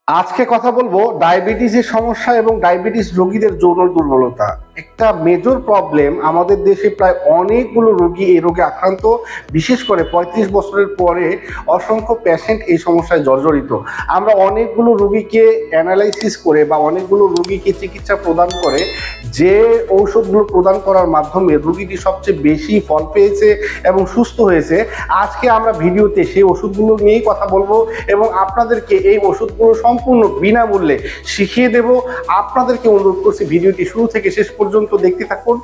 আজকে কথা বলবো ডায়াবেটিসের সমস্যা এবং ডায়াবেটিস রোগীদের যৌন দুর্বলতা। একটা মেজর প্রবলেম আমাদের দেশে, প্রায় অনেকগুলো রোগী এই রোগে আক্রান্ত। বিশেষ করে 35 বছরের পরে অসংখ্য পেশেন্ট এই সমস্যায় জর্জরিত। আমরা অনেকগুলো রোগীকে অ্যানালাইসিস করে বা অনেকগুলো রোগীকে চিকিৎসা প্রদান করে যে ঔষধগুলো প্রদান করার মাধ্যমে রোগীটি সবচেয়ে বেশি ফল পেয়েছে এবং সুস্থ হয়েছে, আজকে আমরা ভিডিওতে সেই ওষুধগুলো নিয়েই কথা বলবো এবং আপনাদেরকে এই ওষুধগুলো সম্পূর্ণ বিনামূল্যে শিখিয়ে দেব। আপনাদেরকে অনুরোধ করছি ভিডিওটি শুরু থেকে শেষ পর্যন্ত দেখতে থাকুন,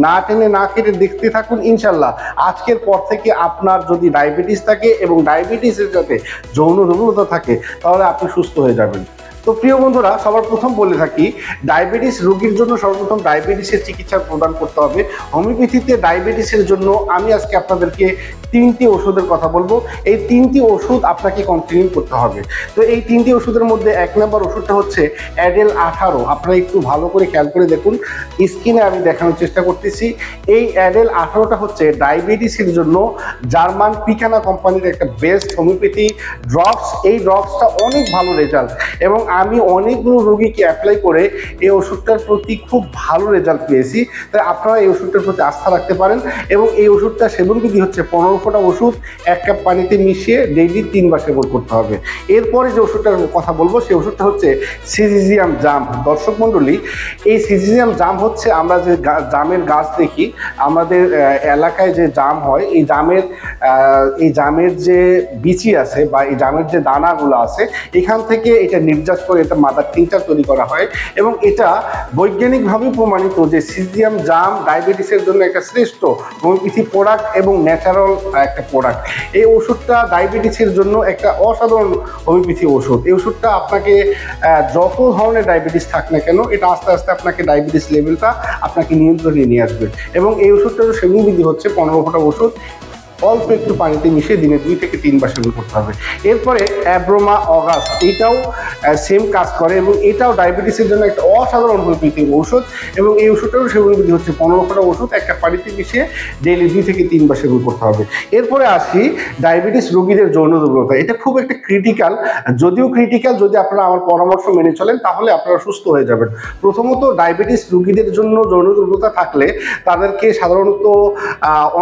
না টেনে না কেটে দেখতে থাকুন। ইনশাল্লাহ আজকের পর থেকে আপনার যদি ডায়াবেটিস থাকে এবং ডায়াবেটিসের সাথে যৌন দুর্বলতা থাকে তাহলে আপনি সুস্থ হয়ে যাবেন। তো প্রিয় বন্ধুরা, সবার প্রথম বলে থাকি, ডায়াবেটিস রোগীর জন্য সর্বপ্রথম ডায়াবেটিসের চিকিৎসা প্রদান করতে হবে হোমিওপ্যাথিতে। ডায়াবেটিসের জন্য আমি আজকে আপনাদেরকে 3টি ওষুধের কথা বলবো। এই 3টি ওষুধ আপনাকে কন্টিনিউ করতে হবে। তো এই 3টি ওষুধের মধ্যে 1 নম্বর ওষুধটা হচ্ছে অ্যাডেল 18। আপনারা একটু ভালো করে খেয়াল করে দেখুন, স্ক্রিনে আমি দেখানোর চেষ্টা করতেছি। এই অ্যাডেল 18টা হচ্ছে ডায়াবেটিসের জন্য জার্মান পিকানা কোম্পানির একটা বেস্ট হোমিওপ্যাথি ড্রপস। এই ড্রপসটা অনেক ভালো রেজাল্ট এবং আমি অনেকগুলো রোগীকে অ্যাপ্লাই করে এই ওষুধটার প্রতি খুব ভালো রেজাল্ট পেয়েছি। তাই আপনারা এই ওষুধটার প্রতি আস্থা রাখতে পারেন। এবং এই ওষুধটা সেবনবিধি হচ্ছে 15 ফোঁটা ওষুধ 1 কাপ পানিতে মিশিয়ে ডেইলি 3 বার সেবন করতে হবে। এরপরে যে ওষুধটার কথা বলবো সেই ওষুধটা হচ্ছে সিজিজিয়াম জাম। দর্শক মণ্ডলী, এই সিজিজিয়াম জাম হচ্ছে আমরা যে জামের গাছ দেখি, আমাদের এলাকায় যে জাম হয়, এই জামের যে বিচি আছে বা এই জামের যে দানাগুলো আছে, এখান থেকে এটা নির্যাস করে এটা মাদার টিংচার তৈরি করা হয়। এবং এটা বৈজ্ঞানিকভাবে প্রমাণিত যে সিজিজিয়াম জাম ডায়াবেটিসের জন্য একটা শ্রেষ্ঠ হোমিওপ্যাথি প্রোডাক্ট এবং ন্যাচারাল একটা প্রোডাক্ট। এই ওষুধটা ডায়াবেটিসের জন্য একটা অসাধারণ হোমিওপ্যাথি ওষুধ। এই ওষুধটা আপনাকে যত ধরনের ডায়াবেটিস থাক না কেন, এটা আস্তে আস্তে আপনাকে ডায়াবেটিস লেভেলটা আপনাকে নিয়ন্ত্রণে নিয়ে আসবে। এবং এই ওষুধটার সেবনবিধি হচ্ছে 15 ফোঁটা ওষুধ অল্প একটু পানিতে মিশিয়ে দিনে 2 থেকে 3 বার সেবন করতে হবে। এরপরে অ্যাব্রোমা অগাস্ট, এটাও সেম কাজ করে এবং এটাও ডায়াবেটিসের জন্য একটা অসাধারণ হোমিওপ্যাথি ঔষধ। এবং এই ওষুধটারও সেবনবিধি হচ্ছে 15 ফোঁটা ওষুধ 1 কাপ পানিতে মিশিয়ে ডেইলি 2 থেকে 3 বার সেবন করতে হবে। এরপরে আসি ডায়াবেটিস রোগীদের যৌন দুর্বলতা। এটা খুব একটা ক্রিটিক্যাল, যদিও ক্রিটিক্যাল, যদি আপনারা আমার পরামর্শ মেনে চলেন তাহলে আপনারা সুস্থ হয়ে যাবেন। প্রথমত, ডায়াবেটিস রোগীদের জন্য যৌন দুর্বলতা থাকলে তাদেরকে সাধারণত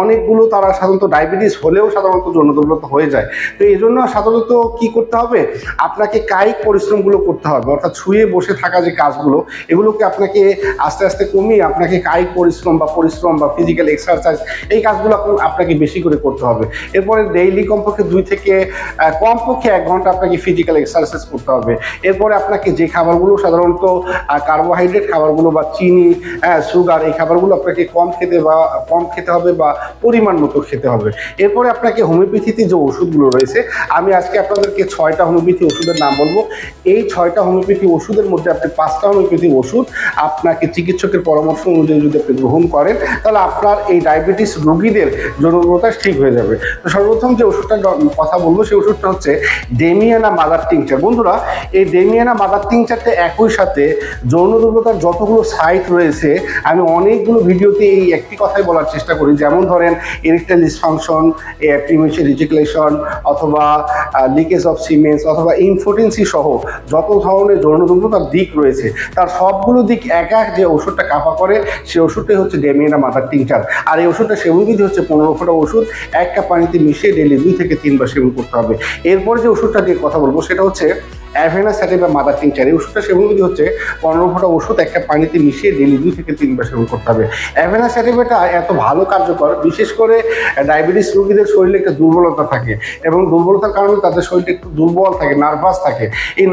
অনেকগুলো, তারা সাধারণত ডায়াবেটিস হলেও সাধারণত যৌন দুর্বলতা হয়ে যায়। তো এই জন্য সাধারণত কি করতে হবে, আপনাকে কায়িক পরিশ্রমগুলো করতে হবে, অর্থাৎ শুয়ে বসে থাকা যে কাজগুলো, এগুলোকে আপনাকে আস্তে আস্তে কমিয়ে আপনাকে কায়িক পরিশ্রম বা ফিজিক্যাল এক্সারসাইজ, এই কাজগুলো আপনাকে বেশি করে করতে হবে। এরপরে ডেইলি কমপক্ষে 2 থেকে কমপক্ষে 1 ঘন্টা আপনাকে ফিজিক্যাল এক্সারসাইজ করতে হবে। এরপরে আপনাকে যে খাবারগুলো সাধারণত কার্বোহাইড্রেট খাবারগুলো বা চিনি, সুগার, এই খাবারগুলো আপনাকে কম খেতে হবে বা পরিমাণ মতো খেতে হবে। এরপরে আপনাকে হোমিওপ্যাথিতে যে ওষুধগুলো রয়েছে, আমি আজকে আপনাদেরকে 6টা হোমিওপ্যাথি ওষুধের নাম বলবো। এই 6টা হোমিওপ্যাথি ওষুধের মধ্যে আপনি 5টা হোমিওপ্যাথি ওষুধ আপনাকে চিকিৎসকের পরামর্শ অনুযায়ী যদি আপনি গ্রহণ করেন তাহলে আপনার এই ডায়াবেটিস রোগীদের যৌন দুর্বলতা ঠিক হয়ে যাবে। তো সর্বপ্রথম যে ওষুধটার কথা বলবো সেই ওষুধটা হচ্ছে ডেমিয়ানা মাদার টিংচার। বন্ধুরা, এই ডেমিয়ানা মাদার টিংচারটা একই সাথে যৌন দুর্বলতার যতগুলো সাইট রয়েছে, আমি অনেকগুলো ভিডিওতে এই একটি কথাই বলার চেষ্টা করি, যেমন ধরেন ইরেকটাইল ডিসফাংশন, প্রিমেচার ইজাকুলেশন, অথবা লিকেজ অফ সিমেন্স, অথবা ইনফোটেন্সি সহ যত ধরনের যৌন দুর্বলতার দিক রয়েছে তার সবগুলো দিক এক যে ওষুধটা কাভার করে, সেই ওষুধটাই হচ্ছে ডেমিয়ানা মাদার টিংচার। আর এই ওষুধটা সেবনবিধি হচ্ছে 15 ফোঁটা ওষুধ 1 কাপ পানিতে মিশিয়ে ডেইলি 2 থেকে 3 বার সেবন করতে হবে। এরপর যে ওষুধটা নিয়ে কথা বলবো সেটা হচ্ছে অ্যাভেনা স্যাটিভা মাদার টিংচার। এই ওষুধটা সেবনবিধি হচ্ছে 15 ফোঁটা ওষুধ 1 কাপ পানিতে মিশিয়ে ডেইলি 2 থেকে 3 বার সেবন করতে হবে। অ্যাভেনা স্যাটিভাটা এত ভালো কার্যকর, বিশেষ করে ডায়াবেটিস রোগীদের শরীরে একটা দুর্বলতা থাকে এবং দুর্বলতার কারণে তাদের শরীরটা একটু দুর্বল থাকে, নার্ভাস থাকে। এই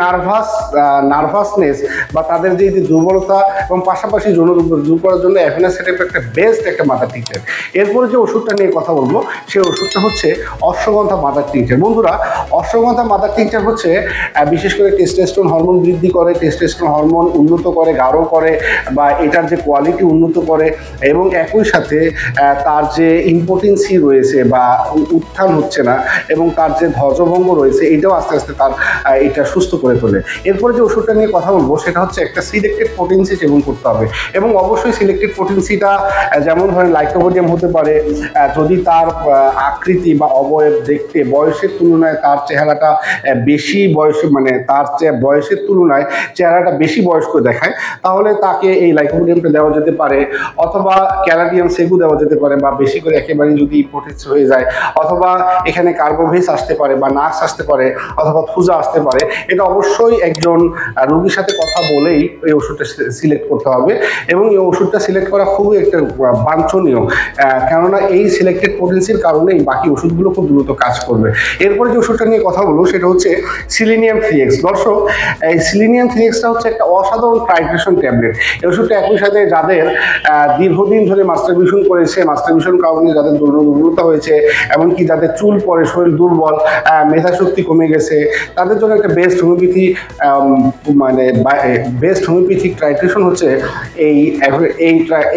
নার্ভাসনেস বা তাদের যে দুর্বলতা এবং পাশাপাশি যৌন দুর্বলতা দূর করার জন্য অ্যাভেনা স্যাটিভা একটা বেস্ট একটা মাদার টিংচার। এরপরে যে ওষুধটা নিয়ে কথা বলবো সেই ওষুধটা হচ্ছে অশ্বগন্ধা মাদার টিংচার। বন্ধুরা, অশ্বগন্ধা মাদার টিংচার হচ্ছে বিশেষ করে টেস্টোস্টেরন হরমোন বৃদ্ধি করে, টেস্টোস্টেরন হরমোন উন্নত করে, গাঢ় করে বা এটার যে কোয়ালিটি উন্নত করে এবং একই সাথে তার যে ইম্পোটেন্সি রয়েছে বা উত্থান হচ্ছে না এবং তার যে ধ্বজভঙ্গ রয়েছে, এটাও আস্তে আস্তে তার এটা সুস্থ করে তোলে। এরপরে যে ওষুধটা নিয়ে কথা বলবো সেটা হচ্ছে একটা সিলেক্টেড পোটেন্সি সেবন করতে হবে এবং অবশ্যই সিলেক্টেড পোটেন্সিটা যেমন ধরেন লাইকোপোডিয়াম হতে পারে, যদি তার আকৃতি বা অবয়ব দেখতে বয়সের তুলনায় তার চেহারাটা বেশি বয়সে, মানে তার বয়সের তুলনায় চেহারাটা বেশি বয়স্ক দেখায়, তাহলে তাকে এই লাইকোপোডিয়ামটা দেওয়া যেতে পারে, অথবা ক্যানাডিয়াম সেগু দেওয়া যেতে পারে, বা বেশি করে একেবারে যদি ইম্পোর্টেন্স হয়ে যায়, অথবা এখানে কার্বোভেস আসতে পারে, বা নাক্স আসতে পারে, অথবা ফুজা আসতে পারে। এটা অবশ্যই একজন রোগীর সাথে কথা বলেই এই ওষুধটা সিলেক্ট করতে হবে, এবং এই ওষুধটা সিলেক্ট করা খুবই একটা বাঞ্ছনীয়, কেননা এই সিলেক্টেড পোটেন্সির কারণেই বাকি ওষুধগুলো খুব দ্রুত কাজ করবে। এরপরে যে ওষুধটা নিয়ে কথা বলবো সেটা হচ্ছে সিলিনিয়াম 3x। দর্শক, এই সিলিনিয়াম 3xটা হচ্ছে একটা অসাধারণ টাইট্রেশন ট্যাবলেট। এই ওষুধটা একই সাথে যাদের দীর্ঘদিন ধরে মাস্টারবেশন করেছে, মাস্টারবেশন কারণে যাদের দুর্বলতা হয়েছে, এমনকি যাদের চুল পড়ে, শরীর দুর্বল, মেধাশক্তি কমে গেছে, তাদের জন্য একটা বেস্ট হোমিওপ্যাথি মানে বেস্ট হোমিওপ্যাথিক টাইট্রেশন হচ্ছে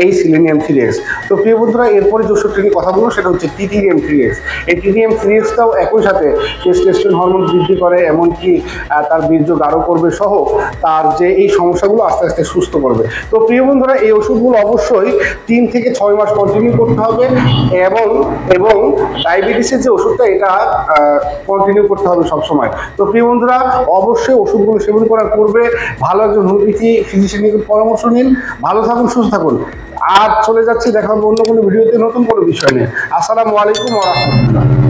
এই সিলিনিয়াম 3x। তো প্রিয় বন্ধুরা, এরপরে যে ওষুধটা নিয়ে কথা বলবো সেটা হচ্ছে টিটিএম 3x। এই টিটিএম 3xটাও একই সাথে টেস্টোস্টেরন হরমোন বৃদ্ধি করে, এমনকি তার বীর্য গাঢ় করবে সহ তার যে এই সমস্যাগুলো আস্তে আস্তে সুস্থ করবে। তো প্রিয় বন্ধুরা, এই ওষুধগুলো অবশ্যই 3 থেকে 6 মাস কন্টিনিউ করতে হবে, এবং ডায়াবেটিসের যে ওষুধটা এটা কন্টিনিউ করতে হবে সবসময়। তো প্রিয় বন্ধুরা, অবশ্যই ওষুধগুলো সেবন করার পূর্বে ভালো একজন হোমিওপ্যাথি ফিজিশিয়ানের পরামর্শ নিন। ভালো থাকুন, সুস্থ থাকুন। আর চলে যাচ্ছি, দেখা হবে অন্য কোনো ভিডিওতে নতুন কোনো বিষয় নিয়ে। আসসালামু আলাইকুম ওয়া রাহমাতুল্লাহ।